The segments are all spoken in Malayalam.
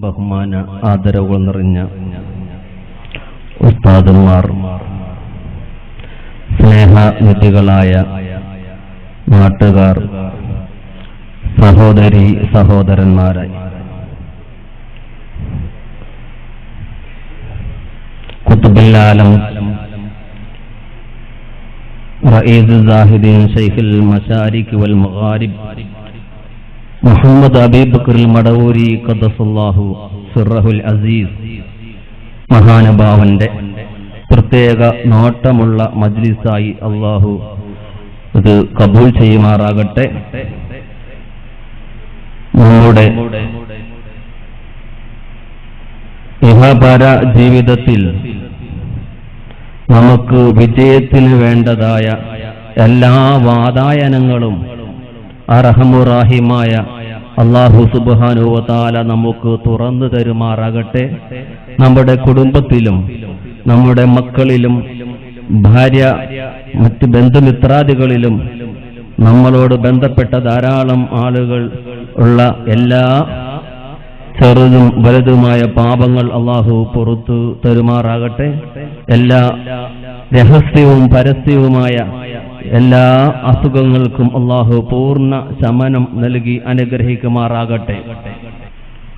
ബഹുമാന ആദരവുകൾ നിറഞ്ഞ ഉസ്താദുമാർ, സ്നേഹനിധികളായ നാട്ടുകാർ, സഹോദരി സഹോദരന്മാരെ, ഖുത്ബുൽ ആലം റഈസ് സാഹിദീൻ ശൈഖുൽ മശാരിഖ് വൽ മഗാരിബ് മുഹമ്മദ് അബീബക്കർ മടവൂരി ഖദ്ദസല്ലാഹു സിർറഹുൽ അസീസ് മഹാനുഭാവന്റെ പ്രത്യേക നോട്ടമുള്ള മജ്ലിസായി അല്ലാഹു ഇത് കബൂൽ ചെയ്യുമാറാകട്ടെ. നമ്മുടെ ഇഹപര ജീവിതത്തിൽ നമുക്ക് വിജയത്തിന് വേണ്ടതായ എല്ലാ വാതായനങ്ങളും അർഹമുറാഹിമായ അല്ലാഹു സുബ്ഹാനഹു വ തആല നമുക്ക് തുറന്നു തരുമാറാകട്ടെ. നമ്മുടെ കുടുംബത്തിലും നമ്മുടെ മക്കളിലും ഭാര്യ മറ്റ് ബന്ധുമിത്രാദികളിലും നമ്മളോട് ബന്ധപ്പെട്ട ധാരാളം ആളുകൾ ഉള്ള എല്ലാ ചെറുതും വലുതുമായ പാപങ്ങൾ അല്ലാഹു പുറത്തു തരുമാറാകട്ടെ. എല്ലാ രഹസ്യവും പരസ്യവുമായ എല്ലാ അസുഖങ്ങൾക്കും അല്ലാഹു പൂർണ്ണ ശമനം നൽകി അനുഗ്രഹിക്കുമാറാകട്ടെ.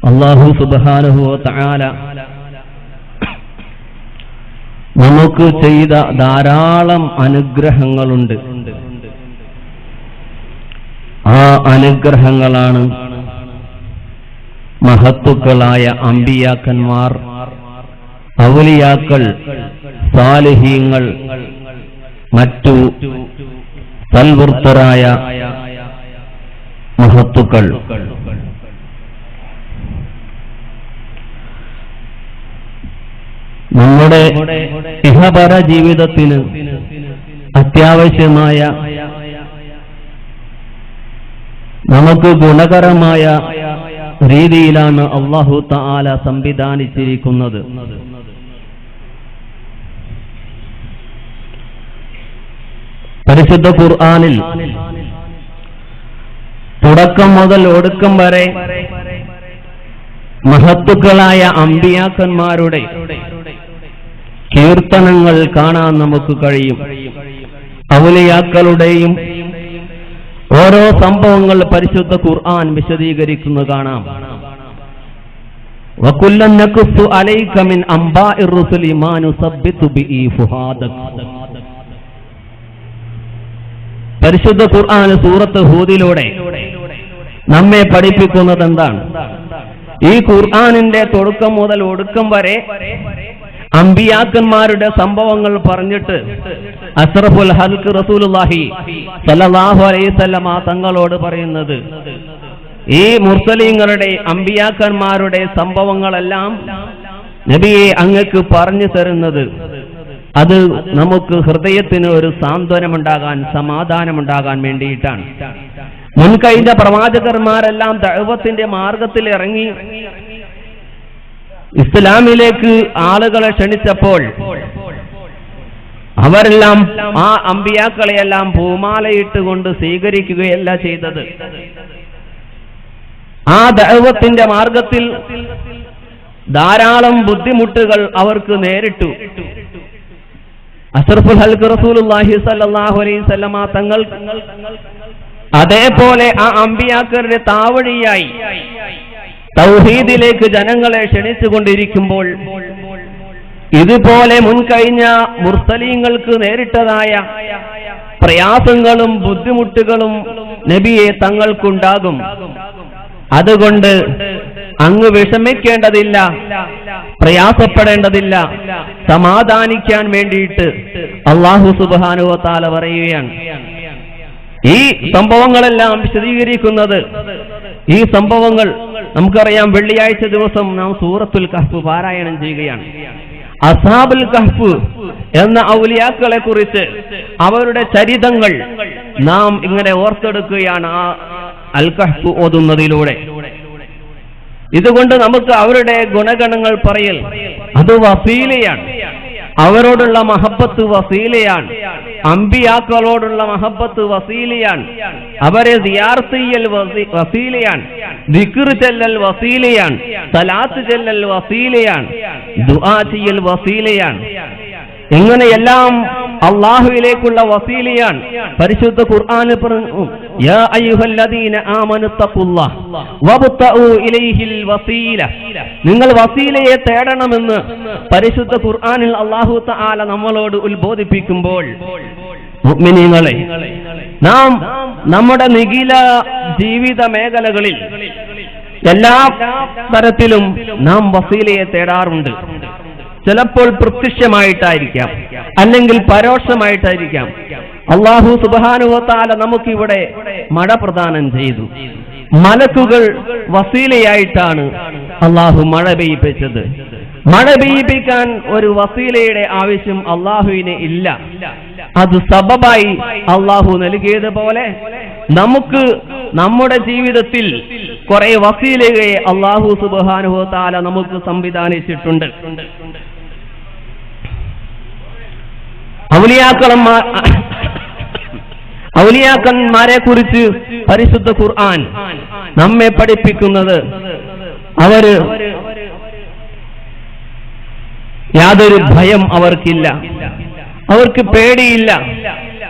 അല്ലാഹു സുബ്ഹാനഹു വ തആല നമുക്ക് ചെയ്ത ധാരാളം അനുഗ്രഹങ്ങളുണ്ട്. ആ അനുഗ്രഹങ്ങളാണ് മഹത്തുക്കളായ അമ്പിയാക്കന്മാർ, ഔലിയാക്കൾ, സാലിഹീങ്ങൾ, മറ്റു സൽവൃത്തരായ മഹത്തുക്കൾ. നമ്മുടെ ഇഹപര ജീവിതത്തിന് അത്യാവശ്യമായ നമുക്ക് ഗുണകരമായ രീതിയിലാണ് അല്ലാഹു തആല സംവിധാനിച്ചിരിക്കുന്നത്. പരിശുദ്ധ ഖുർആനിൽ തുടക്കം മുതൽ ഒടുക്കം വരെ മഹത്തുക്കളായ അമ്പിയാക്കന്മാരുടെ കീർത്തനങ്ങൾ കാണാൻ നമുക്ക് കഴിയും. ഔലിയാക്കളുടെയും ഓരോ സംഭവങ്ങൾ പരിശുദ്ധ ഖുർആൻ വിശദീകരിക്കുന്നത് കാണാം. വകുല്ലൻ നഖുസ്സു അലൈക മിൻ അംബാഇർ റുസുലി മാ നുസബ്ബിതു ബിഹി ഫുഹാദക. പരിശുദ്ധ ഖുർആൻ സൂറത്ത് ഹൂദിലൂടെ നമ്മെ പഠിപ്പിക്കുന്നത് എന്താണ്? ഈ ഖുർആനിന്റെ തുടക്കം മുതൽ ഒടുക്കം വരെ അമ്പിയാക്കന്മാരുടെ സംഭവങ്ങൾ പറഞ്ഞിട്ട് അസ്റഫുൽ ഹൽഖ് റസൂലുള്ളാഹി സ്വല്ലല്ലാഹു അലൈഹി വസല്ലമ തങ്ങളോട് പറയുന്നത്, ഈ മുർസലീങ്ങളുടെ അമ്പിയാക്കന്മാരുടെ സംഭവങ്ങളെല്ലാം നബിയെ അങ്ങക്ക് പറഞ്ഞു തരുന്നത് അത് നമുക്ക് ഹൃദയത്തിന് ഒരു സാന്ത്വനമുണ്ടാകാൻ, സമാധാനമുണ്ടാകാൻ വേണ്ടിയിട്ടാണ്. മുൻകഴിഞ്ഞ പ്രവാചകന്മാരെല്ലാം ദഅവത്തിന്റെ മാർഗത്തിൽ ഇറങ്ങി ഇസ്ലാമിലേക്ക് ആളുകളെ ക്ഷണിച്ചപ്പോൾ അവരെല്ലാം ആ അമ്പിയാക്കളെയെല്ലാം പൂമാലയിട്ടുകൊണ്ട് സ്വീകരിക്കുകയല്ല ചെയ്തത്. ആ ദഅവത്തിന്റെ മാർഗത്തിൽ ധാരാളം ബുദ്ധിമുട്ടുകൾ അവർക്ക് നേരിട്ടു. അഷ്റഫുൽ ഹൽഖ് റസൂലുള്ളാഹി സ്വല്ലല്ലാഹു അലൈഹി വസല്ലമ തങ്ങൾ അതേപോലെ ആ അമ്പിയാക്കളുടെ താവഴിയായി തൗഹീദിലേക്ക് ജനങ്ങളെ ക്ഷണിച്ചുകൊണ്ടിരിക്കുമ്പോൾ ഇതുപോലെ മുൻകഴിഞ്ഞ മുർസലീങ്ങൾക്ക് നേരിട്ടതായ പ്രയാസങ്ങളും ബുദ്ധിമുട്ടുകളും നബിയെ തങ്ങൾക്കുണ്ടാകും. അതുകൊണ്ട് അങ്ങ് വിഷമിക്കേണ്ടതില്ല, പ്രയാസപ്പെടേണ്ടതില്ല, സമാധാനിക്കാൻ വേണ്ടിയിട്ട് അല്ലാഹു സുബ്ഹാനഹു വ തആല പറയുകയാണ്. ഈ സംഭവങ്ങളെല്ലാം വിശദീകരിക്കുന്നത്, ഈ സംഭവങ്ങൾ നമുക്കറിയാം, വെള്ളിയാഴ്ച ദിവസം നാം സൂറത്തുൽ കഹ്ഫ് പാരായണം ചെയ്യുകയാണ്. അസ്ഹാബുൽ കഹ്ഫ് എന്ന ഔലിയാക്കളെ കുറിച്ച് അവരുടെ ചരിതങ്ങൾ നാം ഇങ്ങനെ ഓർത്തെടുക്കുകയാണ് ആ അൽ കഹ്ഫ് ഓതുന്നതിലൂടെ. ഇതുകൊണ്ട് നമുക്ക് അവരുടെ ഗുണഗണങ്ങൾ പറയൽ അത് വസീലയാണ്. അവരോടുള്ള മഹബത്ത് വസീലയാണ്. അമ്പിയാക്കളോടുള്ള മഹബത്ത് വസീലയാണ്. അവരെ സിയാറത്ത് ചെയ്യൽ വസീലയാണ്. ദിക്ർ ചൊല്ലൽ വസീലയാണ്. സലാത്ത് ചൊല്ലൽ വസീലയാണ്. ദുആ ചെയ്യൽ വസീലയാണ്. ഇങ്ങനെയെല്ലാം അല്ലാഹുവിലേക്കുള്ള വസീലയാണ്. പരിശുദ്ധ ഖുർആനിൽ പറഞ്ഞു, യാ അയ്യുഹല്ലദീന ആമനു തഖുല്ലാഹ് വബ്തഉ ഇലൈഹിൽ വസീല. നിങ്ങൾ വസീലയെ തേടണമെന്ന് പരിശുദ്ധ ഖുർആനിൽ അല്ലാഹു തആല നമ്മളോട് ഉത്ബോധിപ്പിക്കുമ്പോൾ, മുഅ്മിനീങ്ങളെ, നാം നമ്മുടെ നിഖില ജീവിത മേഖലകളിൽ എല്ലാ തരത്തിലും നാം വസീലയെ തേടാറുണ്ട്. ചിലപ്പോൾ പ്രത്യക്ഷമായിട്ടായിരിക്കാം, അല്ലെങ്കിൽ പരോക്ഷമായിട്ടായിരിക്കാം. അല്ലാഹു സുബ്ഹാനഹു വ തആല നമുക്കിവിടെ മഴ പ്രദാനം ചെയ്തു. മലക്കുകൾ വസീലയായിട്ടാണ് അല്ലാഹു മഴ പെയ്യിപ്പിച്ചത്. മഴ പെയ്യിപ്പിക്കാൻ ഒരു വസീലയുടെ ആവശ്യം അല്ലാഹുവിന് ഇല്ല. അത് സബബായി അല്ലാഹു നൽകിയതുപോലെ നമുക്ക് നമ്മുടെ ജീവിതത്തിൽ കുറെ വസീലയെ അല്ലാഹു സുബ്ഹാനഹു വ തആല നമുക്ക് സംവിധാനിച്ചിട്ടുണ്ട്. ഔലിയാക്കന്മാരെ കുറിച്ച് പരിശുദ്ധ ഖുർആൻ നമ്മെ പഠിപ്പിക്കുന്നത്, അവര് യാതൊരു ഭയം അവർക്കില്ല, അവർക്ക് പേടിയില്ല.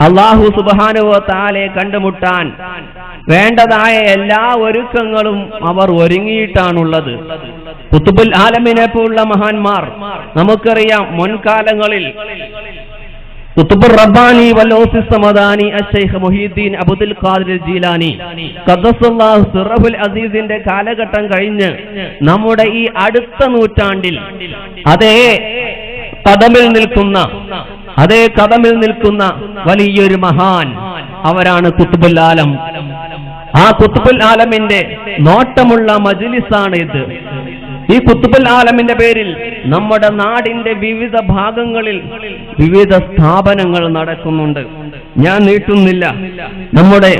അല്ലാഹു സുബ്ഹാനഹു വ തആലയെ കണ്ടുമുട്ടാൻ വേണ്ടതായ എല്ലാ ഒരുക്കങ്ങളും അവർ ഒരുങ്ങിയിട്ടാണുള്ളത്. ഖുതുബുൽ ആലമിനെ പോലുള്ള മഹാന്മാർ നമുക്കറിയാം, മുൻകാലങ്ങളിൽ ഖുതുബുർ റബ്ബാനി വൽ സമദാനി അശ്ശൈഖ് മുഹീദ്ദീൻ അബ്ദുൽ ഖാദിർ ജീലാനി ഖദ്ദസല്ലാഹു സിറഹുൽ അസീസിന്റെ കാലഘട്ടം കഴിഞ്ഞ് നമ്മുടെ ഈ അടുത്ത നൂറ്റാണ്ടിൽ അതേ കദമിൽ നിൽക്കുന്ന വലിയൊരു മഹാൻ അവരാണ് ഖുതുബുൽ ആലം. ആ ഖുതുബുൽ ആലമിന്റെ നോട്ടമുള്ള മജ്ലിസാണ് ഇത്. ഈ ഖുതുബുൽ ആലമിന്റെ പേരിൽ നമ്മുടെ നാടിന്റെ വിവിധ ഭാഗങ്ങളിൽ വിവിധ സ്ഥാപനങ്ങൾ നടക്കുന്നുണ്ട്. ഞാൻ നീട്ടുന്നില്ല നമ്മുടെ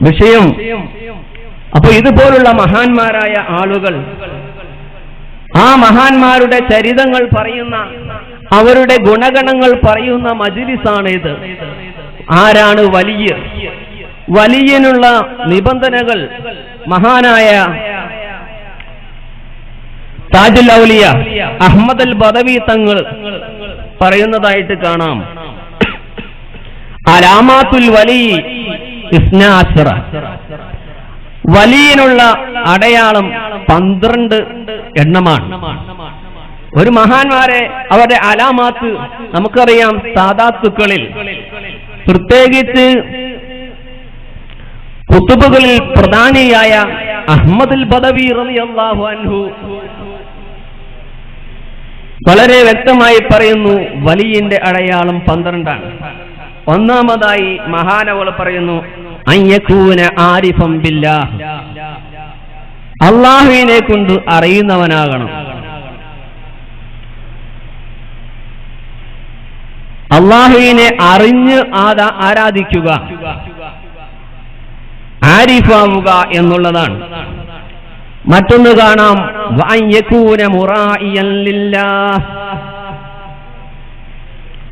വിഷയം. അപ്പൊ ഇതുപോലുള്ള മഹാന്മാരായ ആളുകൾ, ആ മഹാന്മാരുടെ ചരിതങ്ങൾ പറയുന്ന, അവരുടെ ഗുണഗണങ്ങൾ പറയുന്ന മജ്ലിസാണ് ഇത്. ആരാണ് വലിയ? വലിയനുള്ള നിബന്ധനകൾ മഹാനായ താജുൽ ഔലിയ അഹ്മദ് അൽ ബദവി തങ്ങൾ പറയുന്നതായിട്ട് കാണാം. അലാമാത്തുൽ വലി 12. വലിയനുള്ള അടയാളം 12 എണ്ണമാണ്. ഒരു മഹാന്മാരെ അവരുടെ അലാമാത്ത് നമുക്കറിയാം. സാദാത്തുക്കളിൽ പ്രത്യേകിച്ച് ഖുതുബുകളിൽ പ്രധാനിയായ അഹ്മദ് അൽ ബദവി റളിയല്ലാഹു അൻഹു വളരെ വ്യക്തമായി പറയുന്നു, വലിയന്റെ അടയാളം 12 ആണ്. ഒന്നാമതായി മഹാനവൾ പറയുന്നു, അയ്യകൂന ആരിഫൻ ബില്ലാഹ്, അല്ലാഹുവിനെ കൊണ്ട് അറിയുന്നവനാകണം. അല്ലാഹുവിനെ അറിഞ്ഞ് ആരാധിക്കുക, ആരിഫാവുക എന്നുള്ളതാണ്. മറ്റൊന്ന് കാണാം, വഅയ്യകൂന മുറായിയൻ ലില്ലാഹ്,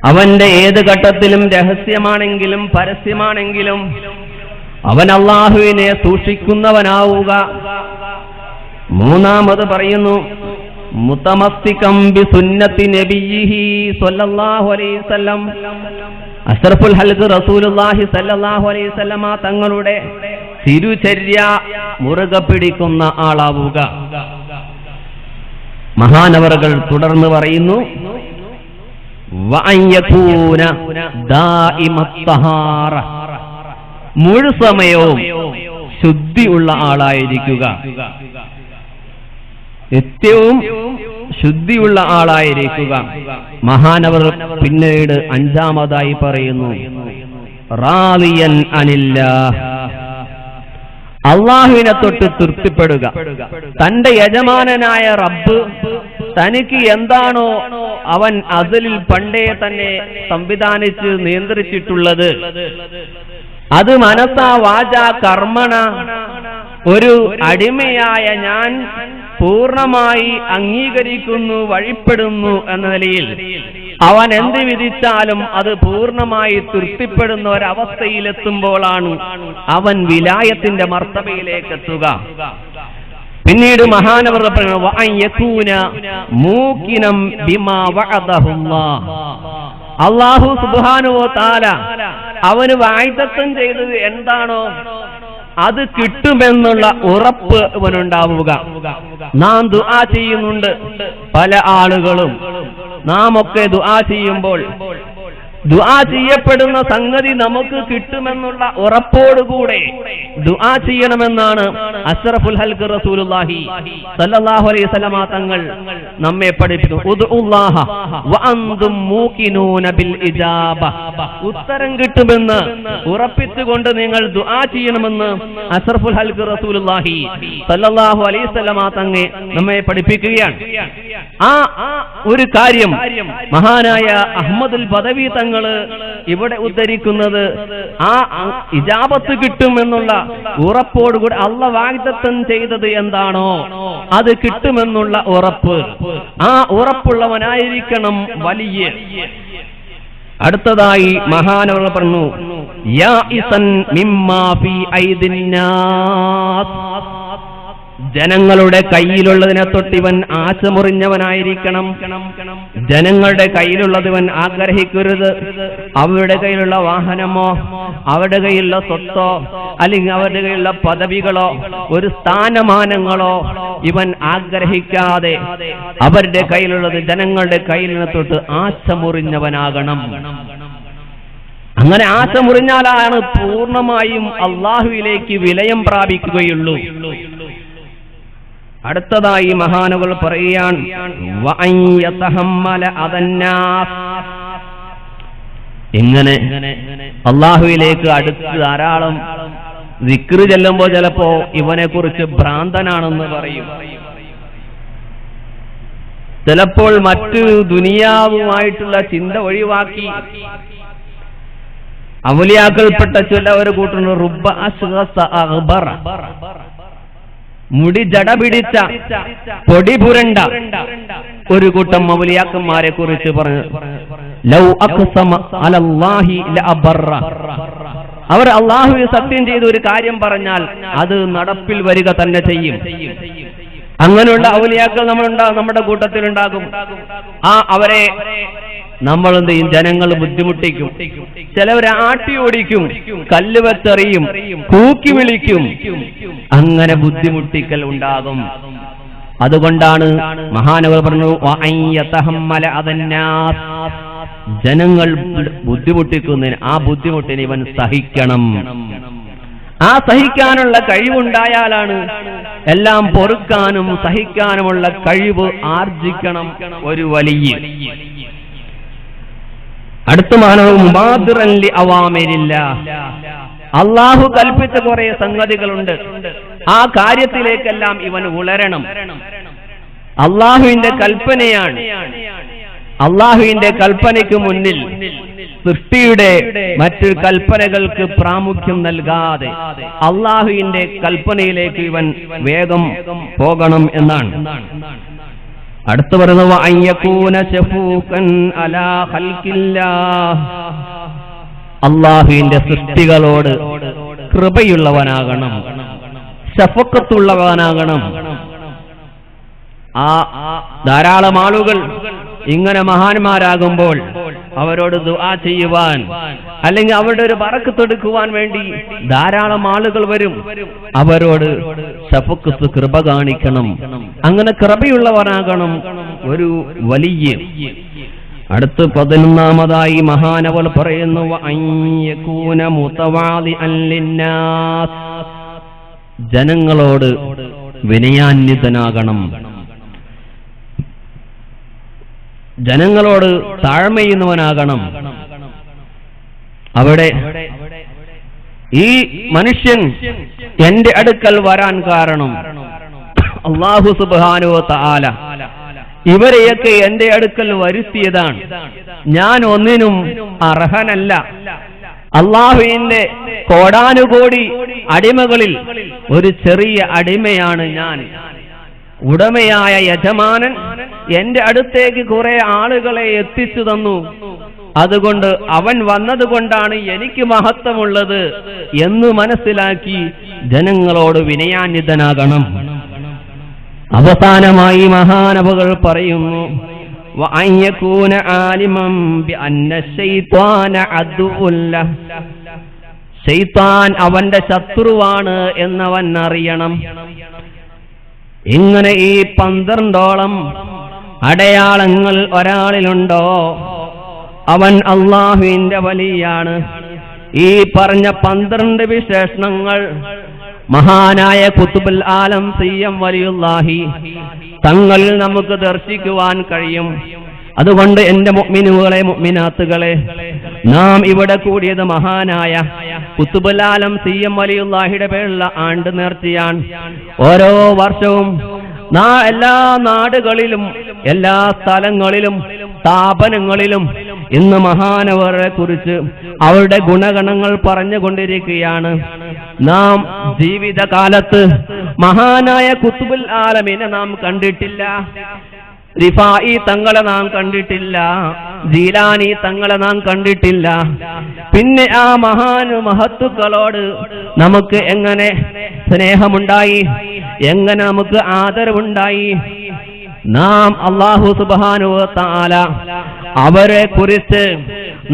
അവന്റെ ഏത് ഘട്ടത്തിലും രഹസ്യമാണെങ്കിലും പരസ്യമാണെങ്കിലും അവൻ അല്ലാഹുവിനെ സൂക്ഷിക്കുന്നവനാവുക. മൂന്നാമത് പറയുന്നു, മുതമസ്സികം ബിസുന്നത്തി നബിയിഹി സ്വല്ലല്ലാഹു അലൈഹി വസല്ലം, അഷ്റഫുൽ ഹൽഖ് റസൂലുള്ളാഹി സ്വല്ലല്ലാഹു അലൈഹി വസല്ലമ തങ്ങളുടെ തിരുചര്യ മുറുകെ പിടിക്കുന്ന ആളാവുക. മഹാനവറുകൾ തുടർന്ന് പറയുന്നു, വഅയ്യകൂന ദായിമത്ത് തഹാറ, മുഴുസമയവും ശുദ്ധിയുള്ള ആളായിരിക്കുക, നിത്യവും ശുദ്ധിയുള്ള ആളായിരിക്കുക. മഹാനവർ പിന്നീട് 5-മതായി പറയുന്നു, റാദിയൻ അനില്ലാഹ്, അള്ളാഹുവിനെ തൊട്ട് തൃപ്തിപ്പെടുക. തന്റെ യജമാനനായ റബ്ബ് തനിക്ക് എന്താണോ അവൻ അസലിൽ പണ്ടേ തന്നെ സംവിധാനിച്ച് നിയന്ത്രിച്ചിട്ടുള്ളത്, അത് മനസ്സാ വാച കർമ്മണ ഒരു അടിമയായ ഞാൻ പൂർണ്ണമായി അംഗീകരിക്കുന്നു, വഴിപ്പെടുന്നു എന്ന നിലയിൽ അവൻ എന്ത് വിധിച്ചാലും അത് പൂർണ്ണമായി തൃപ്തിപ്പെടുന്ന ഒരവസ്ഥയിലെത്തുമ്പോഴാണ് അവൻ വിലായത്തിന്റെ മർത്തബയിലേക്ക് എത്തുക. പിന്നീട് മഹാനവർ അല്ലാഹു സുബ്ഹാനഹു വ തആല അവന് വാഗ്ദത്തം ചെയ്തത് എന്താണോ അത് കിട്ടുമെന്നുള്ള ഉറപ്പ് അവനുണ്ടാവുക. നാം ദുആ ചെയ്യുന്നുണ്ട്, പല ആളുകളും നാം ഒക്കെ ദുആ ചെയ്യുമ്പോൾ ദുആ ചെയ്യപ്പെടുന്ന സംഗതി നമുക്ക് കിട്ടുമെന്നുള്ള ഉറപ്പോടുകൂടെ ദുആ ചെയ്യണമെന്നാണ് അഷ്റഫുൽ ഹൽഖ് റസൂലുള്ളാഹി സ്വല്ലല്ലാഹു അലൈഹി വസല്ലമ തങ്ങൾ നമ്മെ പഠിപ്പിക്കുന്നു. ഉദ്ഉല്ലാഹ വഅൻതും മൂഖിനൂന ബിൽ ഇജാബ, ഉത്തരം കിട്ടുമെന്ന് ഉറപ്പിച്ചുകൊണ്ട് നിങ്ങൾ ദുആ ചെയ്യണമെന്ന് അഷ്റഫുൽ ഹൽഖ് റസൂലുള്ളാഹി സ്വല്ലല്ലാഹു അലൈഹി വസല്ലമ തങ്ങൾ നമ്മെ പഠിപ്പിക്കുകയാണ്. ആ ഒരു കാര്യം മഹാനായ അഹ്മദുൽ ബദവി തങ്ങൾ ഇവിടെ ഉദ്ധരിക്കുന്നത് ആ ഇജാബത്ത് കിട്ടുമെന്നുള്ള ഉറപ്പോടുകൂടി അല്ലാഹു വാഗ്ദത്തം ചെയ്തത് എന്താണോ അത് കിട്ടുമെന്നുള്ള ഉറപ്പ്, ആ ഉറപ്പുള്ളവനായിരിക്കണം വലിയ. അടുത്തതായി മഹാനവർ പറഞ്ഞു, യാഇസൻ മിമ്മാ ഫീ ഐദിന്നാസ്, ജനങ്ങളുടെ കയ്യിലുള്ളതിനെ തൊട്ടിവൻ ആശമുറിഞ്ഞവനായിരിക്കണം. ജനങ്ങളുടെ കയ്യിലുള്ളതിവൻ ആഗ്രഹിക്കരുത്. അവരുടെ കയ്യിലുള്ള വാഹനമോ അവരുടെ കയ്യിലുള്ള സ്വത്തോ അല്ലെങ്കിൽ അവരുടെ കയ്യിലുള്ള പദവികളോ ഒരു സ്ഥാനമാനങ്ങളോ ഇവൻ ആഗ്രഹിക്കാതെ അവരുടെ കയ്യിലുള്ളത് ജനങ്ങളുടെ കയ്യിലിനെ തൊട്ട് ആശമുറിഞ്ഞവനാകണം. അങ്ങനെ ആശമുറിഞ്ഞാലാണ് പൂർണ്ണമായും അള്ളാഹുവിലേക്ക് വിലയം പ്രാപിക്കുകയുള്ളൂ. അടുത്തതായി മഹാനുകൾ പറയാൻ ഇങ്ങനെ അള്ളാഹുവിലേക്ക് അടുത്ത് ധാരാളം ദിക്ർ ചെല്ലുമ്പോ ചിലപ്പോ ഇവനെ കുറിച്ച് ഭ്രാന്തനാണെന്ന് പറയും. ചിലപ്പോൾ മറ്റു ദുനിയാവുമായിട്ടുള്ള ചിന്ത ഒഴിവാക്കി ഔലിയാക്കൾപ്പെട്ട ചിലവർ കൂട്ടുന്നു റുബ്ബ അസ്ഗസ അഗ്ബറ, മുടി ജട പിടിച്ച പൊടി പുരണ്ട ഒരു കൂട്ടം ഔലിയാക്കന്മാരെ കുറിച്ച് പറഞ്ഞു. ലൗ അഖ്സമ അലല്ലാഹി ലഅബറ, അവർ അല്ലാഹുവിൽ സത്യം ചെയ്ത് ഒരു കാര്യം പറഞ്ഞാൽ അത് നടപ്പിൽ വരിക തന്നെ ചെയ്യും. അങ്ങനെയുള്ള ഔലിയാക്കൾ നമ്മുടെ കൂട്ടത്തിലുണ്ടാകും. അവരെ നമ്മൾ എന്ത് ചെയ്യും? ജനങ്ങൾ ബുദ്ധിമുട്ടിക്കും. ചിലവരെ ആട്ടി ഓടിക്കും, കല്ല് വെച്ചെറിയും, കൂക്കി വിളിക്കും. അങ്ങനെ ബുദ്ധിമുട്ടിക്കൽ ഉണ്ടാകും. അതുകൊണ്ടാണ് മഹാനവർ പറഞ്ഞു ജനങ്ങൾ ബുദ്ധിമുട്ടിക്കുന്നതിന് ആ ബുദ്ധിമുട്ടിന് ഇവൻ സഹിക്കണം. ആ സഹിക്കാനുള്ള കഴിവുണ്ടായാലാണ് എല്ലാം പൊറുക്കാനും സഹിക്കാനുമുള്ള കഴിവ് ആർജിക്കണം ഒരു വലിയ. അടുത്ത മാനവ മുബാദിറൻ ലി അവാമിരില്ലാഹ്, അല്ലാഹു കൽപ്പിച്ച കുറെ സംഗതികളുണ്ട്. ആ കാര്യത്തിലേക്കെല്ലാം ഇവൻ ഉളരണം. അല്ലാഹുവിന്റെ കൽപ്പനയാണ്. അല്ലാഹുവിന്റെ കൽപ്പനയ്ക്ക് മുന്നിൽ സൃഷ്ടിയുടെ മറ്റു കൽപ്പനകൾക്ക് പ്രാമുഖ്യം നൽകാതെ അല്ലാഹുവിന്റെ കൽപ്പനയിലേക്ക് ഇവൻ വേഗം പോകണം എന്നാണ്. അടുത്ത് പറയുന്നത് അല്ലാഹുവിന്റെ സൃഷ്ടികളോട് കൃപയുള്ളവനാകണം, ശഫഖത്തുള്ളവനാകണം. ധാരാളം ആളുകൾ ഇങ്ങനെ മഹാന്മാരാകുമ്പോൾ അവരോട് ദുആ ചെയ്യുവാൻ അല്ലെങ്കിൽ അവരുടെ ഒരു ബറക്കത്ത് എടുക്കുവാൻ വേണ്ടി ധാരാളം ആളുകൾ വരും. അവരോട് ശഫഖത്ത്, കൃപ കാണിക്കണം. അങ്ങനെ കൃപയുള്ളവനാകണം ഒരു വലിയ. അടുത്ത് 11-ാമതായി മഹാനവൽ പറയുന്നു അയ്യകൂന മുതവാദിഅൻ ലിന്നാസ്, ജനങ്ങളോട് വിനയാന്വിതനാകണം, ജനങ്ങളോട് താഴ്മയുന്നവനാകണം. അവിടെ ഈ മനുഷ്യൻ എന്റെ അടുക്കൽ വരാൻ കാരണം അല്ലാഹു സുബ്ഹാനഹു വ തആല ഇവരെയൊക്കെ എന്റെ അടുക്കൽ വരുത്തിയതാണ്. ഞാൻ ഒന്നിനും അർഹനല്ല. അള്ളാഹുവിന്റെ കോടാനുകോടി അടിമകളിൽ ഒരു ചെറിയ അടിമയാണ് ഞാൻ. ഉടമയായ യജമാനൻ എന്റെ അടുത്തേക്ക് കുറെ ആളുകളെ എത്തിച്ചു തന്നു. അതുകൊണ്ട് അവൻ വന്നതുകൊണ്ടാണ് എനിക്ക് മഹത്വമുള്ളത് എന്ന് മനസ്സിലാക്കി ജനങ്ങളോട് വിനയാന്വിതനാകണം. അവസാനമായി മഹാനവകൾ പറയുന്നു, ശൈത്താൻ അവന്റെ ശത്രുവാണ് എന്നവൻ അറിയണം. ഇങ്ങനെ ഈ 12ഓളം അടയാളങ്ങൾ ഒരാളിലുണ്ടോ അവൻ അള്ളാഹുവിന്റെ വലിയാണ്. ഈ പറഞ്ഞ 12 വിശേഷണങ്ങൾ മഹാനായ ഖുതുബുൽ ആലം സിയം വലിയുല്ലാഹി തങ്ങളിൽ നമുക്ക് ദർശിക്കുവാൻ കഴിയും. അതുകൊണ്ട് എന്റെ മുഅ്മിനുകളെ മുഅ്മിനാത്തുകളെ, നാം ഇവിടെ കൂടിയത് മഹാനായ ഖുതുബുൽ ആലം സിയം വലിയുല്ലാഹിയുടെ പേരുള്ള ആണ്ട് നേർച്ചയാണ്. ഓരോ വർഷവും എല്ലാ നാടുകളിലും എല്ലാ സ്ഥലങ്ങളിലും സ്ഥാപനങ്ങളിലും ഇന്ന് മഹാനവരെ കുറിച്ച് അവരുടെ ഗുണഗണങ്ങൾ പറഞ്ഞുകൊണ്ടിരിക്കുകയാണ്. നാം ജീവിതകാലത്ത് മഹാനായ ഖുതുബുൽ ആലമീനെ നാം കണ്ടിട്ടില്ല, റിഫായി തങ്ങളെ നാം കണ്ടിട്ടില്ല, ജീലാനി തങ്ങളെ നാം കണ്ടിട്ടില്ല. പിന്നെ ആ മഹത്തുക്കളോട് നമുക്ക് എങ്ങനെ സ്നേഹമുണ്ടായി, എങ്ങനെ നമുക്ക് ആദരവുണ്ടായി? നാം അല്ലാഹു സുബ്ഹാനഹു വ തആല അവരെ കുറിച്ച്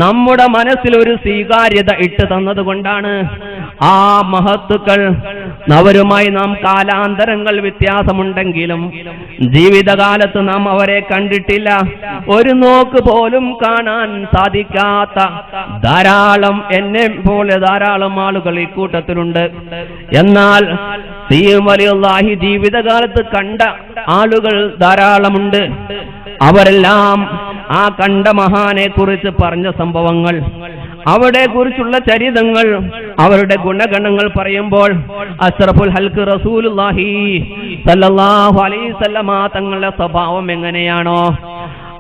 നമ്മുടെ മനസ്സിൽ ഒരു സ്വീകാര്യത ഇട്ട് തന്നതുകൊണ്ടാണ്. ആ മഹത്തുക്കൾ അവരുമായി നാം കാലാന്തരങ്ങൾ വ്യത്യാസമുണ്ടെങ്കിലും ജീവിതകാലത്ത് നാം അവരെ കണ്ടിട്ടില്ല. ഒരു നോക്ക് പോലും കാണാൻ സാധിക്കാത്ത ധാരാളം എന്നെ പോലെ ധാരാളം ആളുകൾ ഈ കൂട്ടത്തിലുണ്ട്. എന്നാൽ സിയം വലിയുല്ലാഹി ജീവിതകാലത്ത് കണ്ട ആളുകൾ ധാരാളമുണ്ട്. അവരെല്ലാം ആ കണ്ട മഹാനെ കുറിച്ച് പറഞ്ഞ സംഭവങ്ങൾ, അവരെ കുറിച്ചുള്ള ചരിതങ്ങൾ, അവരുടെ ഗുണഗണങ്ങൾ പറയുമ്പോൾ അഷ്റഫുൽ ഹൽഖ് റസൂലുള്ളാഹി സല്ലല്ലാഹു അലൈഹി വസല്ലമ തങ്ങളുടെ സ്വഭാവം എങ്ങനെയാണോ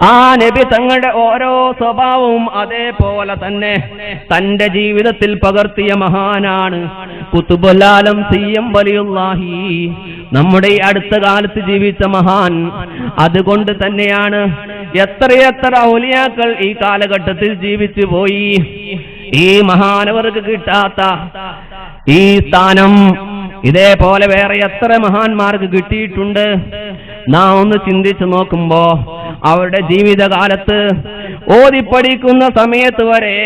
ആ നബി തങ്ങളുടെ ഓരോ സ്വഭാവവും അതേപോലെ തന്നെ തന്റെ ജീവിതത്തിൽ പകർത്തിയ മഹാനാണ് ഖുതുബുൽ ആലം സിയം വലിയുല്ലാഹി, നമ്മുടെ ഈ അടുത്ത കാലത്ത് ജീവിച്ച മഹാൻ. അതുകൊണ്ട് തന്നെയാണ് എത്രയെത്ര ഔലിയാക്കൾ ഈ കാലഘട്ടത്തിൽ ജീവിച്ചു പോയി. ഈ മഹാനവർക്ക് കിട്ടാത്ത ഈ സ്ഥാനം ഇതേപോലെ വേറെ എത്ര മഹാന്മാർക്ക് കിട്ടിയിട്ടുണ്ട്. നാം ഒന്ന് ചിന്തിച്ചു നോക്കുമ്പോ അവരുടെ ജീവിതകാലത്ത് ഓതിപ്പടിക്കുന്ന സമയത്ത് വരെ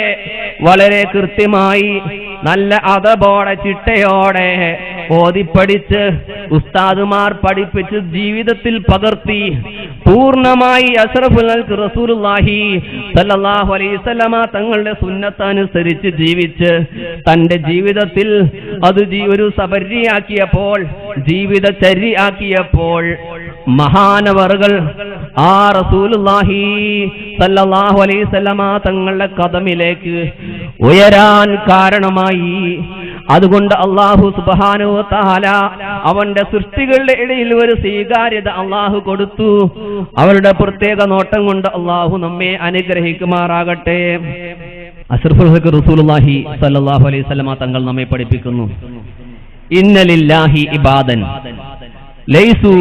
വളരെ കൃത്യമായി നല്ല അതബോടെ ചിട്ടയോടെ ഓതിപ്പടിച്ച് ഉസ്താദുമാർ പഠിപ്പിച്ച് ജീവിതത്തിൽ പകർത്തി പൂർണ്ണമായി അഷ്റഫുൽ ഹൽഖ് റസൂലുള്ളാഹി സല്ലല്ലാഹു അലൈഹി വസല്ലമ തങ്ങളുടെ സുന്നത്ത് അനുസരിച്ച് ജീവിച്ച് തന്റെ ജീവിതത്തിൽ അത് ഒരു സബരിയാക്കിയപ്പോൾ, ജീവിതചര്യയാക്കിയപ്പോൾ മഹാനവറുകൾ ആ റസൂലുള്ളാഹി സല്ലല്ലാഹു അലൈഹി വസല്ലമ തങ്ങളുടെ ഖദമിലേക്ക് ഉയരാൻ കാരണമായി. അതുകൊണ്ട് അല്ലാഹു സുബ്ഹാനഹു വ തആല അവന്റെ സൃഷ്ടികളുടെ ഇടയിൽ ഒരു സ്വീകാര്യത അല്ലാഹു കൊടുത്തു. അവരുടെ പ്രത്യേക നോട്ടം കൊണ്ട് അല്ലാഹു നമ്മെ അനുഗ്രഹിക്കുമാറാകട്ടെ. അഷ്റഫുൽ ഹൽഖ് റസൂലുള്ളാഹി സല്ലല്ലാഹു അലൈഹി വസല്ലമ തങ്ങൾ നമ്മെ പഠിപ്പിക്കുന്നു, ഇന്ന ലില്ലാഹി ഇബാദൻ ലൈസു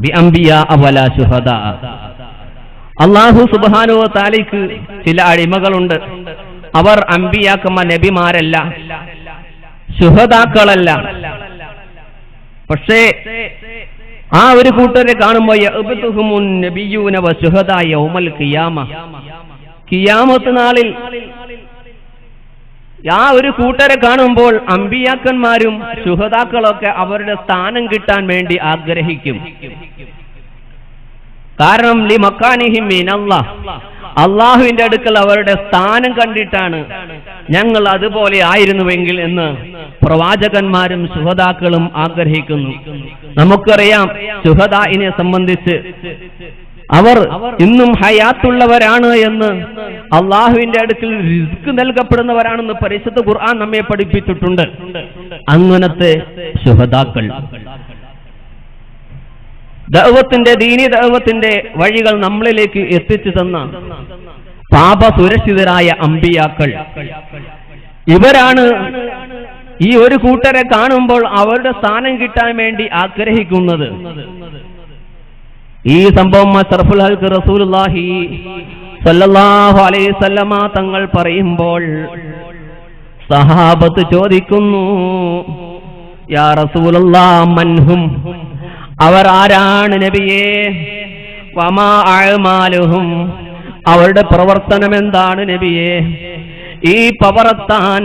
ബിഅംബിയാ വലാ ശുഹദാ. അല്ലാഹു സുബ്ഹാനഹു വ തആലയ്ക്ക് ചില അടിമകളുണ്ട്. അവർ അംബിയാക്കന്മാർ, നബിമാരല്ല, ശുഹദാക്കളല്ല. പക്ഷേ ആ ഒരു കൂട്ടരെ കാണുമ്പോൾ യഅ്ബതുഹുമുൻ നബിയ്യൂന വശുഹദാ യൗമൽ ഖിയാമ, ഖിയാമത്ത് നാളിൽ ആ ഒരു കൂട്ടരെ കാണുമ്പോൾ അമ്പിയാക്കന്മാരും ശുഹദാക്കളൊക്കെ അവരുടെ സ്ഥാനം കിട്ടാൻ വേണ്ടി ആഗ്രഹിക്കും. കാരണം ലി മക്കാനിഹിം മിനല്ലാഹ്, അള്ളാഹുവിന്റെ അടുക്കൽ അവരുടെ സ്ഥാനം കണ്ടിട്ടാണ് ഞങ്ങൾ അതുപോലെ ആയിരുന്നുവെങ്കിൽ എന്ന് പ്രവാചകന്മാരും ശുഹദാക്കളും ആഗ്രഹിക്കുന്നു. നമുക്കറിയാം ശുഹദായിനെ സംബന്ധിച്ച് അവർ ഇന്നും ഹയാത്തുള്ളവരാണ് എന്ന്, അള്ളാഹുവിന്റെ അടുക്കൽ റിസ്ക് നൽകപ്പെടുന്നവരാണെന്ന് പരിശുദ്ധ ഖുർആൻ നമ്മെ പഠിപ്പിച്ചിട്ടുണ്ട്. അങ്ങനത്തെ ശുഹദാക്കൾ ദഅവത്തിന്റെ ദീനി ദഅവത്തിന്റെ വഴികൾ നമ്മളിലേക്ക് എത്തിച്ചു തന്ന പാപസുരക്ഷിതരായ അമ്പിയാക്കൾ. ഇവരാണ് ഈ ഒരു കൂട്ടരെ കാണുമ്പോൾ അവരുടെ സ്ഥാനം കിട്ടാൻ വേണ്ടി ആഗ്രഹിക്കുന്നത്. ഈ സംഭവം അഷ്റഫുൽ ഖൽഖ് റസൂലുള്ളാഹി സ്വല്ലല്ലാഹു അലൈഹി വസല്ലമ തങ്ങൾ പറയുമ്പോൾ സഹാബത്ത് ചോദിക്കുന്നു, യാ റസൂലല്ലാഹ് മൻഹും, അവർ ആരാണ് നബിയേ? വമാ അഅ്മാലുഹും, അവരുടെ പ്രവർത്തനം എന്താണ് നബിയേ? ഈ പവറെത്താൻ,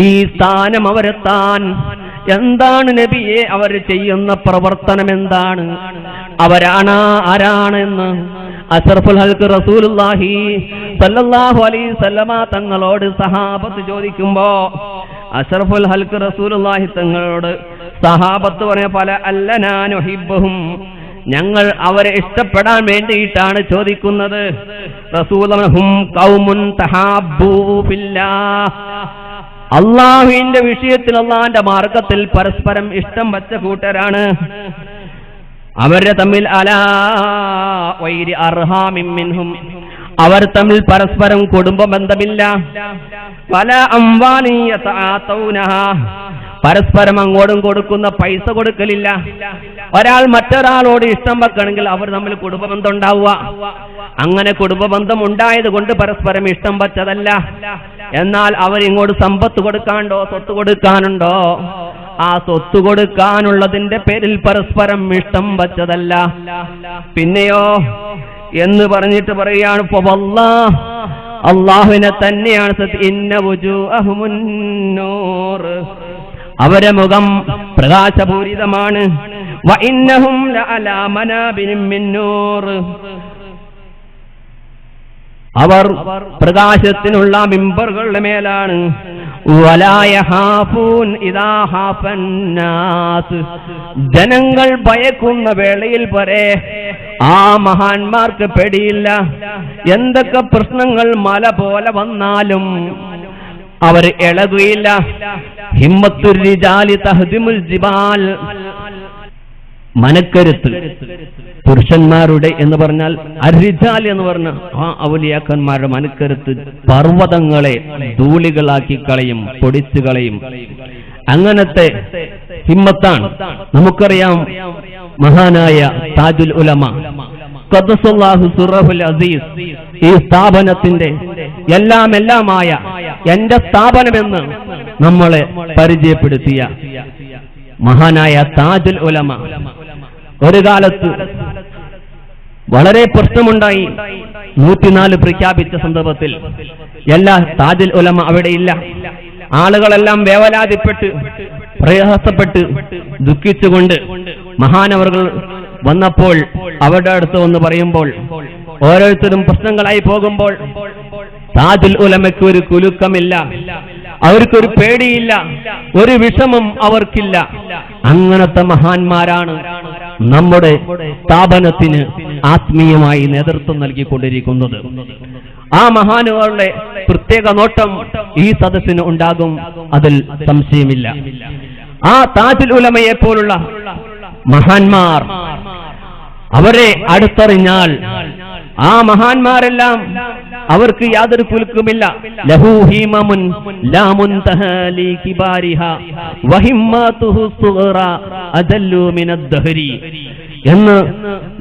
ഈ സ്ഥാനം അവരെത്താൻ എന്താണ് നബിയെ അവർ ചെയ്യുന്ന പ്രവർത്തനം എന്താണ്? അവരാണ് ആരാണെന്ന് അഷ്റഫുൽ ഖൽഖ് റസൂലുള്ളാഹി സ്വല്ലല്ലാഹു അലൈഹി വസല്ലമ തങ്ങളോട് സഹാബത്ത് ചോദിക്കുമ്പോ അഷ്റഫുൽ ഖൽഖ് റസൂലുള്ളാഹി തങ്ങളോട് സഹാബത്ത് പറഞ്ഞ പല അല്ലനാ നുഹിബ്ബുഹും, ഞങ്ങൾ അവരെ ഇഷ്ടപ്പെടാൻ വേണ്ടിയിട്ടാണ് ചോദിക്കുന്നത്. റസൂലുഹും ഖൗമുൻ തഹാബ്ബൂ ഫില്ലാഹ്, അല്ലാഹുവിന്റെ വിഷയത്തിൽ അല്ലാഹുവിന്റെ മാർഗത്തിൽ പരസ്പരം ഇഷ്ടം വച്ച കൂട്ടരാണ്. അവരെ തമ്മിൽ അലാ വൈരി അർഹാമിൻ മിൻഹും, അവർ തമ്മിൽ പരസ്പരം കുടുംബ ബന്ധമില്ല. പല അംവാലിയതൗനഹ, പരസ്പരം അങ്ങോട്ടും കൊടുക്കുന്ന പൈസ കൊടുക്കലില്ല. ഒരാൾ മറ്റൊരാളോട് ഇഷ്ടം വെക്കണമെങ്കിൽ അവർ തമ്മിൽ കുടുംബബന്ധം ഉണ്ടാവുക. അങ്ങനെ കുടുംബബന്ധം ഉണ്ടായത് കൊണ്ട് പരസ്പരം ഇഷ്ടം വച്ചതല്ല. എന്നാൽ അവരിങ്ങോട്ട് സമ്പത്ത് കൊടുക്കാനുണ്ടോ, സ്വത്ത് കൊടുക്കാനുണ്ടോ? ആ സ്വത്ത് കൊടുക്കാനുള്ളതിന്റെ പേരിൽ പരസ്പരം ഇഷ്ടം വച്ചതല്ല. പിന്നെയോ എന്ന് പറഞ്ഞിട്ട് പറയാണ്, അല്ലാഹുവിനെ തന്നെയാണ് സത്യം, ഇന്ന വുജൂഅഹുമുൻ നൂർ, അവരെ മുഖം പ്രകാശപൂരിതമാണ്. വഇന്നഹും ലഅലാ മനാബിരിൻ മിൻ നൂർ, അവർ പ്രകാശത്തിനുള്ള മിമ്പറുകളുടെ മേലാണ്. വലാ യഹാഫൂൻ ഇദാ ഹാഫന്നാസ്, ജനങ്ങൾ ഭയക്കുന്ന വേളയിൽ വരെ ആ മഹാന്മാർക്ക് പേടിയില്ല. എന്തൊക്കെ പ്രശ്നങ്ങൾ മല പോലെ വന്നാലും അവർ ഇളകുകയില്ല. ഹിമ്മത്തുർ റിജാലി തഹ്ദിമുൽ ജിബാൽ, മനക്കരുത്ത് പുരുഷന്മാരുടെ എന്ന് പറഞ്ഞാൽ അരിജാൽ എന്ന് പറഞ്ഞ ആ ഔലിയാക്കന്മാരുടെ മനക്കരുത്ത് പർവ്വതങ്ങളെ ധൂളികളാക്കി കളയും, പൊടിച്ചു കളയും. അങ്ങനത്തെ ഹിമ്മത്താണ്. നമുക്കറിയാം മഹാനായ താജുൽ ഉലമ ഖദ്ദസല്ലാഹു സിറഹുൽ അസീസ്, ഈ സ്ഥാപനത്തിന്റെ എല്ലാമായ എന്റെ സ്ഥാപനമെന്ന് നമ്മളെ പരിചയപ്പെടുത്തിയ മഹാനായ താജുൽ ഉലമ ഒരു കാലത്ത് വളരെ പ്രശ്നമുണ്ടായി. 104 പ്രഖ്യാപിച്ച സന്ദർഭത്തിൽ എല്ലാ താജുൽ ഉലമ അവിടെയില്ല. ആളുകളെല്ലാം വേവലാതിപ്പെട്ട് പ്രയാസപ്പെട്ട് ദുഃഖിച്ചുകൊണ്ട് മഹാനവറുകൾ വന്നപ്പോൾ അവരുടെ അടുത്ത് വന്ന് പറയുമ്പോൾ ഓരോരുത്തരും പ്രശ്നങ്ങളായി പോകുമ്പോൾ താജുൽ ഉലമയ്ക്ക് ഒരു കുലുക്കമില്ല, അവർക്കൊരു പേടിയില്ല, ഒരു വിഷമം അവർക്കില്ല. അങ്ങനത്തെ മഹാന്മാരാണ് നമ്മുടെ സ്ഥാപനത്തിന് ആത്മീയമായി നേതൃത്വം നൽകിക്കൊണ്ടിരിക്കുന്നത്. ആ മഹാനുകളുടെ പ്രത്യേക നോട്ടം ഈ സദസ്സിന് ഉണ്ടാകും, അതിൽ സംശയമില്ല. ആ താജുൽ ഉലമയെ പോലുള്ള മഹാന്മാർ, അവരെ അടുത്തറിഞ്ഞാൽ ആ മഹാന്മാരെല്ലാം അവർക്ക് യാതൊരു കുലുക്കുമില്ല. ലഹു ഹീമമുൻ ലാ മുൻതഹാലി കിബാരിഹാ വഹിമ്മതുഹു സുഗ്റാ അദല്ലു മിനദ്ദഹരി എന്ന്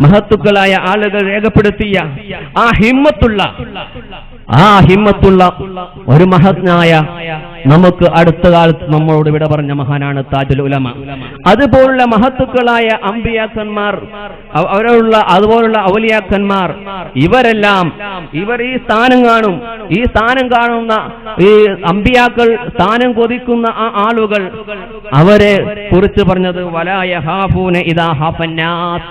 മഹത്തുക്കളായ ആളുകൾ രേഖപ്പെടുത്തിയ ആ ഹിമ്മത്തുള്ള ഒരു മഹത്നായ നമുക്ക് അടുത്ത കാലത്ത് നമ്മളോട് വിട പറഞ്ഞ മഹാനാണ് താജുൽ ഉലമ. അതുപോലുള്ള മഹത്തുക്കളായ അമ്പിയാക്കന്മാർ, അതുപോലുള്ള ഔലിയാക്കന്മാർ, ഇവരെല്ലാം ഈ സ്ഥാനം കാണും. ഈ സ്ഥാനം കാണുന്ന ഈ അമ്പിയാക്കൾ സ്ഥാനം കൊതിക്കുന്ന ആ ആളുകൾ അവരെ കുറിച്ച് പറഞ്ഞത് വലാ യഹാഫൂന ഇദാ ഹാഫന്നാസ്,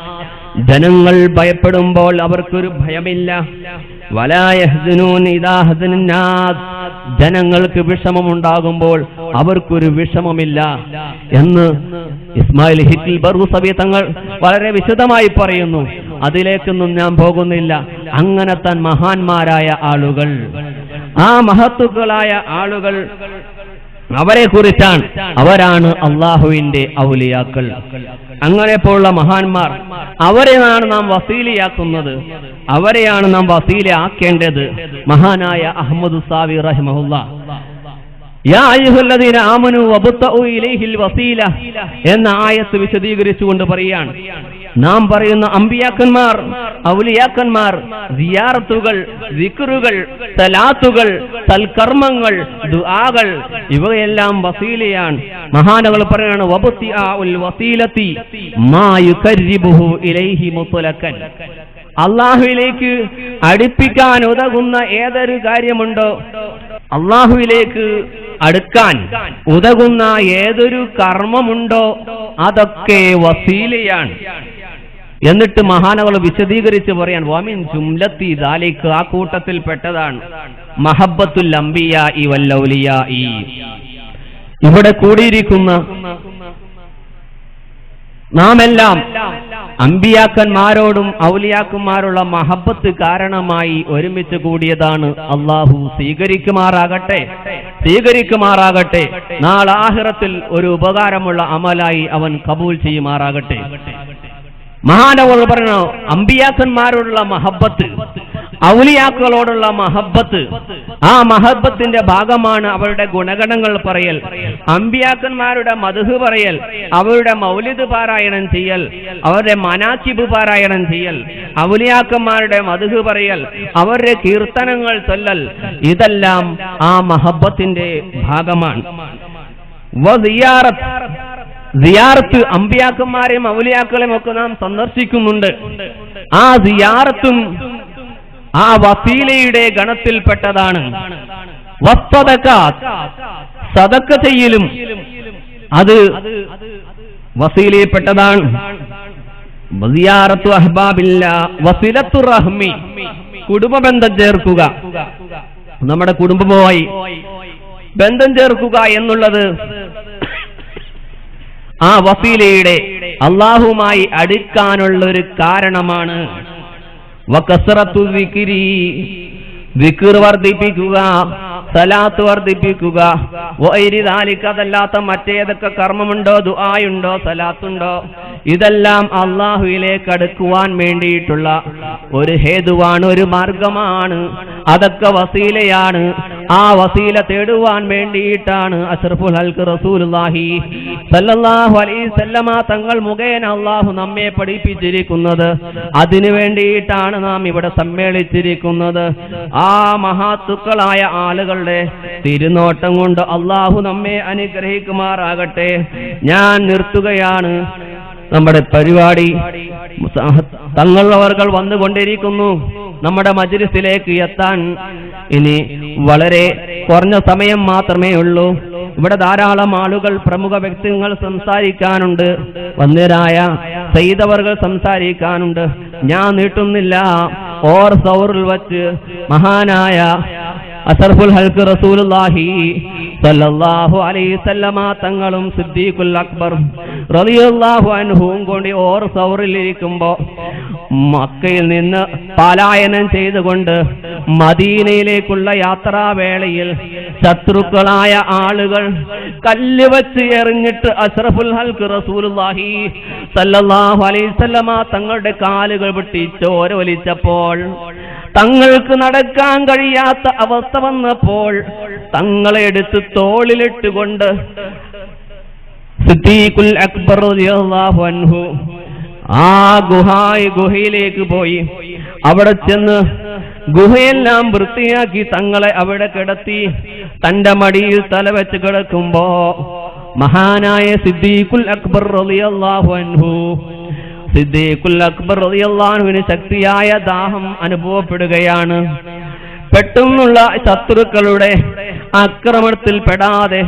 ജനങ്ങൾ ഭയപ്പെടുമ്പോൾ അവർക്കൊരു ഭയമില്ല. വലാ യഹ്സനൂന ഇദാ ഹസനന്നാസ്, ജനങ്ങൾക്ക് വിഷമമുണ്ടാകുമ്പോൾ അവർക്കൊരു വിഷമമില്ല എന്ന് ഇസ്മായിൽ ഹിറ്റിൽ ബർഗുസബി തങ്ങൾ വളരെ വിശദമായി പറയുന്നു. അതിലേക്കൊന്നും ഞാൻ പോകുന്നില്ല. അങ്ങനത്തെ മഹാന്മാരായ ആളുകൾ, ആ മഹത്തുക്കളായ ആളുകൾ അവരെ കുറിച്ചാണ്. അവരാണ് അള്ളാഹുവിന്റെ ഔലിയാക്കൾ. അങ്ങനെപ്പോലുള്ള മഹാന്മാർ, അവരെയാണ് നാം വസീലയാക്കുന്നത്, അവരെയാണ് നാം വസീലയാക്കേണ്ടത്. മഹാനായ അഹ്മദ് സാവി റഹിമഹുല്ലാഹ് യാ അയ്യുഹല്ലദീന ആമനൂ വബ്തഉ ഇലൈഹിൽ വസീല എന്ന ആയത്ത് വിശദീകരിച്ചുകൊണ്ട് പറയാണ്, നാം പറയുന്ന അമ്പിയാക്കന്മാർ, ഔലിയാക്കന്മാർ, സിയാറത്തുകൾ, ദിക്റുകൾ, സലാത്തുകൾ, സൽക്കർമ്മങ്ങൾ, ദുആകൾ, ഇവയെല്ലാം വസീലയാണ്. മഹാനകൾ പറയാണ്, വബ്തിഉൽ വസീലത്തി മാ യുഖർരിബുഹു ഇലൈഹി മുത്ലഖൻ. അല്ലാഹുവിലേക്ക് അടുപ്പിക്കാൻ ഉതകുന്ന ഏതൊരു കാര്യമുണ്ടോ, അല്ലാഹുവിലേക്ക് അടുക്കാൻ ഉതകുന്ന ഏതൊരു കർമ്മമുണ്ടോ അതൊക്കെ വസീലയാണ്. എന്നിട്ട് മഹാനകൾ വിശദീകരിച്ച് പറയാൻ, വമിൻ ജുംലത്തി ദാലിക, ആ കൂട്ടത്തിൽ പെട്ടതാണ് മഹബ്ബത്തുൽ അംബിയാഇ വൽ ഔലിയാഇ. ഇവിടെ കൂടിയിരിക്കുന്ന നാമെല്ലാം അമ്പിയാക്കന്മാരോടും ഔലിയാക്കന്മാരുള്ള മഹബത്ത് കാരണമായി ഒരുമിച്ച് കൂടിയതാണ്. അള്ളാഹു സ്വീകരിക്കുമാറാകട്ടെ. നാളെ ആഖിറത്തിൽ ഒരു ഉപകാരമുള്ള അമലായി അവൻ കബൂൽ ചെയ്യുമാറാകട്ടെ. മഹാനവർ പറഞ്ഞു, അമ്പിയാക്കന്മാരോടുള്ള മഹബത്ത്, ഔലിയാക്കളോടുള്ള മഹബത്ത്, ആ മഹബത്തിന്റെ ഭാഗമാണ് അവരുടെ ഗുണഗണങ്ങൾ പറയൽ, അമ്പിയാക്കന്മാരുടെ മദ്ഹ് പറയൽ, അവരുടെ മൗലിദ് പാരായണം ചെയ്യൽ, അവരുടെ മനാക്കിബ് പാരായണം ചെയ്യൽ, ഔലിയാക്കന്മാരുടെ മദ്ഹ് പറയൽ, അവരുടെ കീർത്തനങ്ങൾ ചൊല്ലൽ, ഇതെല്ലാം ആ മഹബത്തിന്റെ ഭാഗമാണ്. സിയാറത്ത്, അമ്പിയാക്കന്മാരെയും ഔലിയാക്കളെയും ഒക്കെ നാം സന്ദർശിക്കുന്നുണ്ട്. ആ സിയാറത്തും ആ വസീലയുടെ ഗണത്തിൽപ്പെട്ടതാണ്. സദഖ ചെയ്യലും അത് വസീലയിൽപ്പെട്ടതാണ്. സിയാറത്തു അഹ്ബാബില്ലാ വസിലത്തു റഹ്മി, കുടുംബബന്ധം ചേർക്കുക, നമ്മുടെ കുടുംബവുമായി ബന്ധം ചേർക്കുക എന്നുള്ളത് ആ വസീലയുടെ അല്ലാഹുമായി അടുക്കാനുള്ള ഒരു കാരണമാണ്. വകസ്റത്തു ദിക്രി, ദിക്ർ വർദ്ധിപ്പിക്കുക, സലാത്ത് വർദ്ധിപ്പിക്കുക, അതല്ലാത്ത മറ്റേതൊക്കെ കർമ്മമുണ്ടോ, ദുആയുണ്ടോ, സലാത്തുണ്ടോ, ഇതെല്ലാം അള്ളാഹുവിലേക്ക് അടുക്കുവാൻ വേണ്ടിയിട്ടുള്ള ഒരു ഹേതുവാണ്, ഒരു മാർഗമാണ്. അതൊക്കെ വസീലയാണ്. ആ വസീല തേടുവാൻ വേണ്ടിയിട്ടാണ് അഷ്റഫുൽ ഖൽഖ് റസൂലുള്ളാഹി സല്ലല്ലാഹു അലൈഹി വസല്ലമ തങ്ങൾ മുഖേന അള്ളാഹു നമ്മെ പഠിപ്പിച്ചിരിക്കുന്നത്. അതിനു വേണ്ടിയിട്ടാണ് നാം ഇവിടെ സമ്മേളിച്ചിരിക്കുന്നത്. ആ മഹാത്തുക്കളായ ആളുകളുടെ തിരുനോട്ടം കൊണ്ട് അള്ളാഹു നമ്മെ അനുഗ്രഹിക്കുമാറാകട്ടെ. ഞാൻ നിർത്തുകയാണ് നമ്മുടെ പരിപാടി. തങ്ങൾ അവർകൾ വന്നുകൊണ്ടിരിക്കുന്നു. നമ്മുടെ മജ്‌ലിസിലേക്ക് എത്താൻ ഇനി വളരെ കുറഞ്ഞ സമയം മാത്രമേ ഉള്ളൂ. ഇവിടെ ധാരാളം ആളുകൾ, പ്രമുഖ വ്യക്തികൾ സംസാരിക്കാനുണ്ട്, വന്യരായ സയ്യിദവർകൾ സംസാരിക്കാനുണ്ട്. ഞാൻ നീട്ടുന്നില്ല. ഓർ സൗറിൽ വച്ച് മഹാനായ അഷ്റഫുൽ ഖൽഖ് റസൂലുള്ളാഹി സല്ലല്ലാഹു അലൈഹി വസല്ലമ തങ്ങളും സിദ്ദീഖുൽ അക്ബർ റളിയല്ലാഹു അൻഹുവും കൂടി ഓർ സൗറിൽ ഇരിക്കുമ്പോൾ മക്കയിൽ നിന്ന് പലായനം ചെയ്തുകൊണ്ട് മദീനയിലേക്കുള്ള യാത്രാവേളയിൽ ശത്രുക്കളായ ആളുകൾ കല്ല് വെച്ച് എറിഞ്ഞിട്ട് അഷ്റഫുൽ ഖൽഖ് റസൂലുള്ളാഹി സല്ലല്ലാഹു അലൈഹി വസല്ലമ തങ്ങളുടെ കാലുകൾ വെട്ടി ചോര ഒലിച്ചപ്പോൾ, തങ്ങൾക്ക് നടക്കാൻ കഴിയാത്ത അവസ്ഥ വന്നപ്പോൾ തങ്ങളെ എടുത്ത് തോളിലിട്ടുകൊണ്ട് സിദ്ദീഖുൽ അക്ബർ റളിയല്ലാഹു അൻഹു ആ ഗുഹയിലേക്ക് പോയി. അവിടെ ചെന്ന് ഗുഹയെല്ലാം വൃത്തിയാക്കി തങ്ങളെ അവിടെ കിടത്തി. തന്റെ മടിയിൽ തലവെച്ച് കിടക്കുമ്പോ മഹാനായ സിദ്ദീഖുൽ അക്ബർ റളിയല്ലാഹു അൻഹു, സിദ്ദീഖുൽ അക്ബർ റളിയല്ലാഹു അൻഹുവിന് ശക്തിയായ ദാഹം അനുഭവപ്പെടുകയാണ്. പെട്ടെന്നുള്ള ശത്രുക്കളുടെ ആക്രമണത്തിൽ പെടാതെ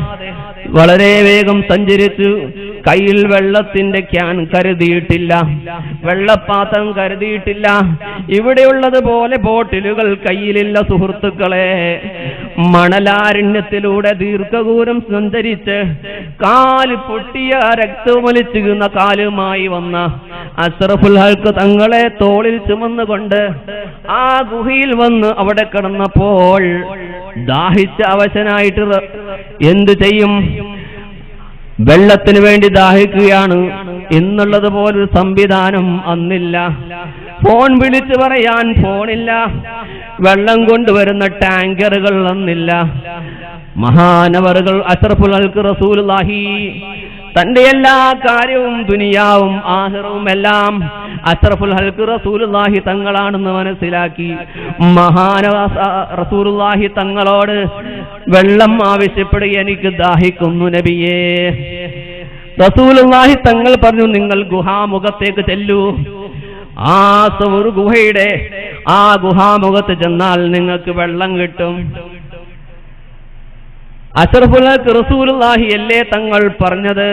വളരെ വേഗം സഞ്ചരിച്ചു കയ്യിൽ വെള്ളത്തിന്റെ ക്യാൻ കരുതിയിട്ടില്ല, വെള്ളപ്പാത്രം കരുതിയിട്ടില്ല. ഇവിടെയുള്ളതുപോലെ ബോട്ടിലുകൾ കയ്യിലില്ല സുഹൃത്തുക്കളെ. മണലാരണ്യത്തിലൂടെ ദീർഘദൂരം സഞ്ചരിച്ച് കാല് പൊട്ടിയ രക്തമൊലിച്ചുന്ന കാലുമായി വന്ന അഷ്റഫുൽ ഹൽഖ് തങ്ങളെ തോളിൽ ചുമന്നുകൊണ്ട് ആ ഗുഹയിൽ വന്ന് അവിടെ കിടന്നപ്പോൾ ദാഹിച്ച അവശനായിട്ട് എന്തു ചെയ്യും? വെള്ളത്തിന് വേണ്ടി ദാഹിക്കുകയാണ് എന്നുള്ളത് പോലൊരു സംവിധാനം അന്നില്ല. ഫോൺ വിളിച്ചു പറയാൻ ഫോണില്ല, വെള്ളം കൊണ്ടുവരുന്ന ടാങ്കറുകൾ അന്നില്ല. മഹാനവറുകൾ അഷ്റഫുൽ ഹൽഖ് റസൂലുള്ളാഹി തന്റെ എല്ലാ കാര്യവും ദുനിയാവും ആഖിറവും എല്ലാം അഷ്റഫുൽ ഹൽഖ് റസൂലുള്ളാഹി തങ്ങളാണെന്ന് മനസ്സിലാക്കി റസൂലുള്ളാഹി തങ്ങളോട് വെള്ളം ആവശ്യപ്പെടുക, എനിക്ക് ദാഹിക്കുന്നു നബിയേ. റസൂലുള്ളാഹി തങ്ങൾ പറഞ്ഞു, നിങ്ങൾ ഗുഹാമുഖത്തേക്ക് ചെല്ലൂ. ആ സൗർ ഗുഹയുടെ ആ ഗുഹാമുഖത്ത് ചെന്നാൽ നിങ്ങൾക്ക് വെള്ളം കിട്ടും. അഷ്റഫുൽ ഹൽഖ് റസൂലുള്ളാഹി അല്ലേ തങ്ങൾ പറഞ്ഞത്?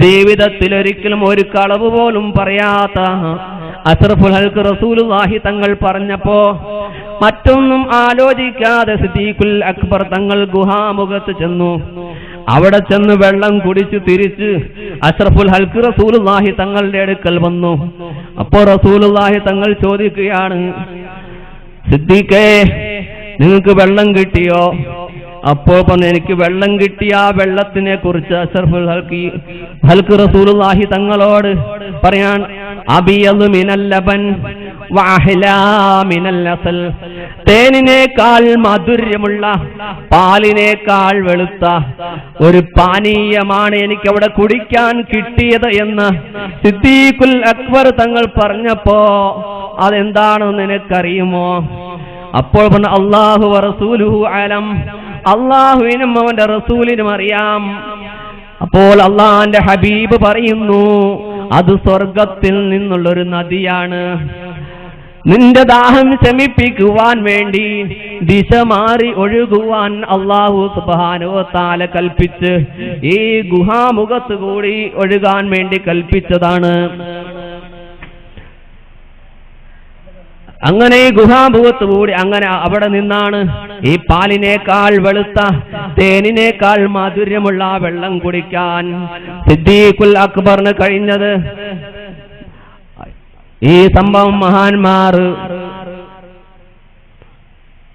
ജീവിതത്തിൽ ഒരിക്കലും ഒരു കളവ് പോലും പറയാത്ത അഷ്റഫുൽ ഹൽഖ് റസൂലുള്ളാഹി തങ്ങൾ പറഞ്ഞപ്പോ മറ്റൊന്നും ആലോചിക്കാതെ സിദ്ദീഖുൽ അക്ബർ തങ്ങൾ ഗുഹാമുഖത്ത് ചെന്നു. അവിടെ ചെന്ന് വെള്ളം കുടിച്ചു തിരിച്ച് അഷ്റഫുൽ ഹൽഖ് റസൂലുള്ളാഹി തങ്ങളുടെ അടുക്കൽ വന്നു. അപ്പോൾ റസൂലുള്ളാഹി തങ്ങൾ ചോദിക്കുകയാണ്, സിദ്ദീഖേ, നിങ്ങൾക്ക് വെള്ളം കിട്ടിയോ? അപ്പോ പറഞ്ഞു, എനിക്ക് വെള്ളം കിട്ടിയ ആ വെള്ളത്തിനെ കുറിച്ച് അഷ്റഫുൽ ഹൽഖ് റസൂലുള്ളാഹി തങ്ങളോട് പറയാൻ, അബിയദു മിനൽ ലബൻ വഅഹ്ലാ മിനൽ അസൽ, തേനിനേക്കാൾ മാധുര്യമുള്ള പാലിനേക്കാൾ വെളുത്ത ഒരു പാനീയമാണ് എനിക്ക് അവിടെ കുടിക്കാൻ കിട്ടിയത് എന്ന് സിദ്ദീഖുൽ അക്ബർ തങ്ങൾ പറഞ്ഞപ്പോ അതെന്താണെന്ന് നിനക്കറിയുമോ? അപ്പോൾ പറഞ്ഞു, അല്ലാഹു വറസൂലുഹു അലം, അല്ലാഹുവിനും അവന്റെ റസൂലിനും അറിയാം. അപ്പോൾ അള്ളാന്റെ ഹബീബ് പറയുന്നു, അത് സ്വർഗത്തിൽ നിന്നുള്ളൊരു നദിയാണ്. നിന്റെ ദാഹം ശമിപ്പിക്കുവാൻ വേണ്ടി ദിശ മാറി ഒഴുകുവാൻ അല്ലാഹു സുബ്ഹാനഹു വ തആല കൽപ്പിച്ച് ഈ ഗുഹാമുഖത്ത് കൂടി ഒഴുകാൻ വേണ്ടി കൽപ്പിച്ചതാണ്. അങ്ങനെ ഗുഹാമുഖത്ത് കൂടി അങ്ങനെ അവിടെ നിന്നാണ് ഈ പാലിനേക്കാൾ വെളുത്ത തേനിനേക്കാൾ മാധുര്യമുള്ള വെള്ളം കുടിക്കാൻ സിദ്ദീഖുൽ അക്ബറിന് കഴിഞ്ഞത്. ഈ സംഭവം മഹാന്മാർ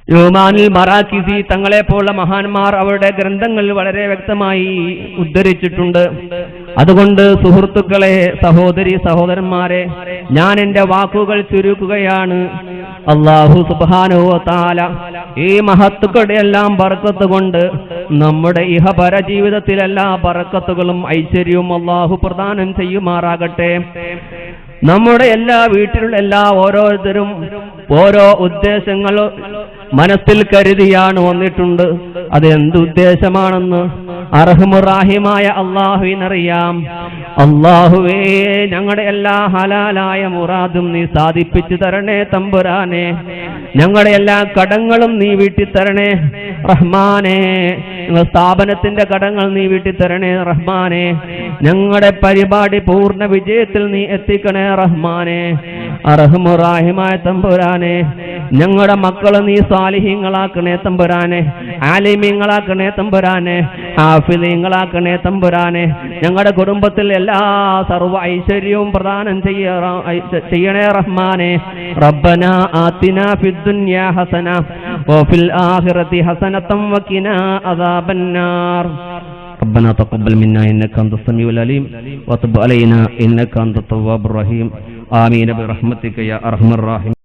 നുഅ്മാനുൽ മറാക്കിസി തങ്ങളെ പോലുള്ള മഹാന്മാർ അവരുടെ ഗ്രന്ഥങ്ങളിൽ വളരെ വ്യക്തമായി ഉദ്ധരിച്ചിട്ടുണ്ട്. അതുകൊണ്ട് സുഹൃത്തുക്കളെ, സഹോദരി സഹോദരന്മാരെ, ഞാൻ എന്റെ വാക്കുകൾ ചുരുക്കുകയാണ്. അല്ലാഹു സുബ്ഹാനഹു വ തആല ഈ മഹത്തുക്കളുടെ എല്ലാം ബർക്കത്ത് കൊണ്ട് നമ്മുടെ ഇഹപര ജീവിതത്തിലെല്ലാ ബർക്കത്തുകളും ഐശ്വര്യവും അല്ലാഹു പ്രദാനം ചെയ്യുമാറാകട്ടെ. നമ്മുടെ എല്ലാ വീട്ടിലുള്ള എല്ലാ ഓരോരുത്തരും ഓരോ ഉദ്ദേശങ്ങൾ മനസ്സിൽ കരുതിയാണ് വന്നിട്ടുണ്ട്. അത് എന്ത് ഉദ്ദേശമാണെന്ന് അർഹമുറാഹിമായ അല്ലാഹുവിനറിയാം. അല്ലാഹുവേ, ഞങ്ങളുടെ എല്ലാ ഹലാലായ മുറാദും നീ സാധിപ്പിച്ചു തരണേ തമ്പുരാനെ. ഞങ്ങളുടെ എല്ലാ കടങ്ങളും നീ വീട്ടിത്തരണേ റഹ്മാനെ. ഞങ്ങളുടെ സ്ഥാപനത്തിന്റെ കടങ്ങൾ നീ വീട്ടിത്തരണേ റഹ്മാനെ. ഞങ്ങളുടെ പരിപാടി പൂർണ്ണ വിജയത്തിൽ നീ എത്തിക്കണേ റഹ്മാനെ. അർഹമുറാഹിമായ തമ്പുരാനെ, ഞങ്ങളുടെ മക്കളെ നീ സാലിഹീങ്ങളാക്കണേ തമ്പുരാനെ, ആലിമീങ്ങളാക്കണേ തമ്പുരാനെ, ഹാഫിളീങ്ങളാക്കണേ തമ്പുരാനെ. ഞങ്ങളുടെ കുടുംബത്തിൽ എല്ലാ സർവ്വ ഐശ്വര്യവും പ്രദാനം ചെയ്യണേ റഹ്മാനെ. റബ്ബനാ ആതിനാ ഫിദ്ദുനിയാ ഹസന വഫിൽ ആഖിറതി ഹസനതൻ വഖിനാ അദാബന്നാർ. ربنا تقبل منا إنك أنت السميع العليم وتب علينا إنك أنت التواب الرحيم. آمين برحمتك يا أرحم الراحمين.